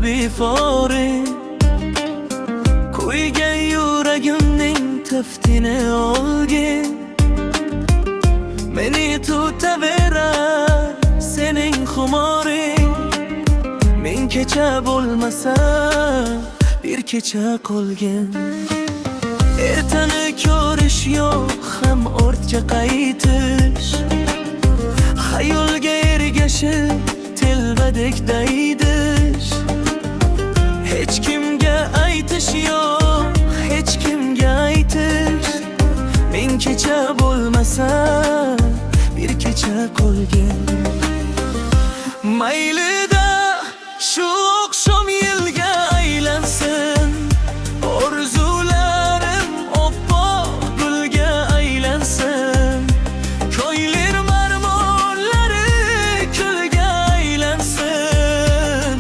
before kuygan yuragimning taftini olgin. Meni tutaverar sening xumoring. Men kecha bo'lmasa bir kecha qolgan. Ertani ko'rish yo'q, ham ortga qaytish. Xayolga ergashib telbadek daydish. Hech kimga aytish yo'q, hech kimga aytish. Men kecha bo'lmasa bir kecha qolgan. Maylida shu oqshom yilga aylansin. Orzularim oppoq gulga aylansin. Ko'nglim marmorlari kulga aylansin.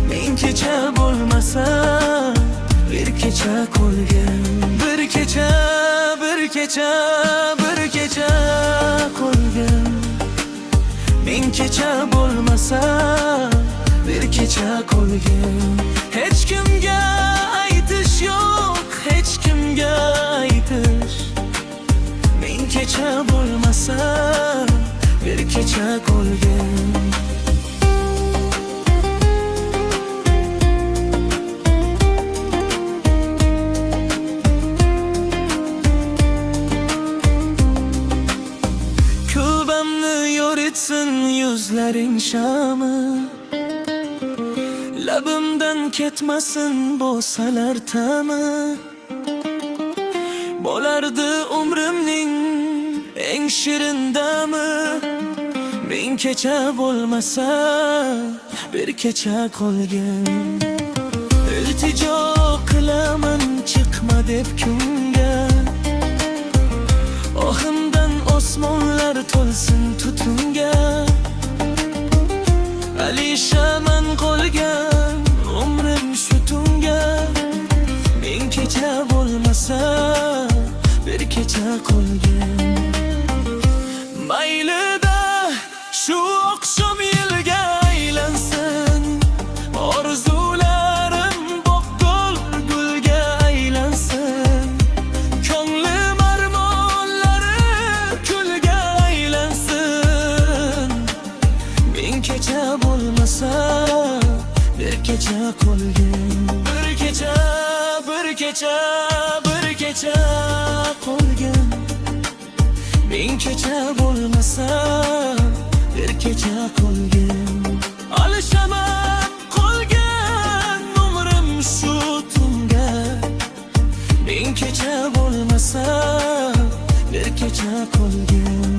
Men kecha bo'lmasa bir kecha qolgan. Bir kecha qolgan. Men kecha bo'lmasa bir kecha qolgan. Hech kimga aytish yo'q, hech kimga aytish. Men kecha bo'lmasa bir kecha qolgan. Yoritsin yuzlaring shami. Labimdan ketmasin bo'lsalar tami. Bo'lardi umrimning eng shirin dami. Men kecha bo'lmasa bir kecha qolgan. Iltijo qilaman chiqma deb kunga. Ohimdan osmonlar to'lsin tutunga. Alishaman qolgan umrim shu tunga. Men kecha bo'lmasa bir kecha qolgan. Maylida shu oqshom yilga aylansin. Orzularim boqqol gulga aylansin. Ko'nglim armonlari kulga aylansin. Men kecha bo'lmasa bir kecha qolgan. Bir kecha qolgan. Men kecha bo'lmasa bir kecha qolgan. Alishaman qolgan umrim shu tunga. Men kecha bo'lmasa bir kecha qolgan.